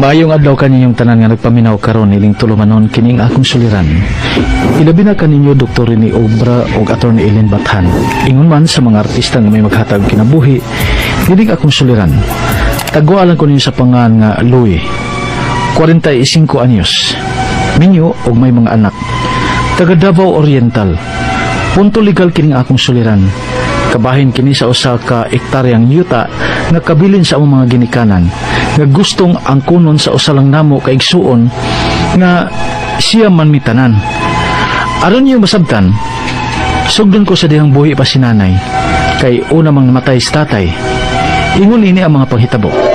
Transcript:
Maayong adlaw kaninyong tanan nga nagpaminaw karon iling tulumanon kining akong suliran. Ilabi na kaninyo Dr. ni Obra o Attorney Ellen Bathan. Ingon man sa mga artista nga may maghatag kinabuhi, dinig akong suliran. Tagwaalan ko ninyo sa pangan nga Louie, 45 anyos. Minyo og may mga anak. Taga Davao Oriental. Punto legal kining akong suliran. Kabahin kini sa usa ka ektaryang yuta nga kabilin sa among mga ginikanan nga gustong angkunon sa usa lang namo ka igsuon nga siya man mitanan. Aron niyo masabtan, sugdon ko sa dihang buhi pa si nanay kay una mang namatay si tatay. Ingon ini ang mga panghitabo.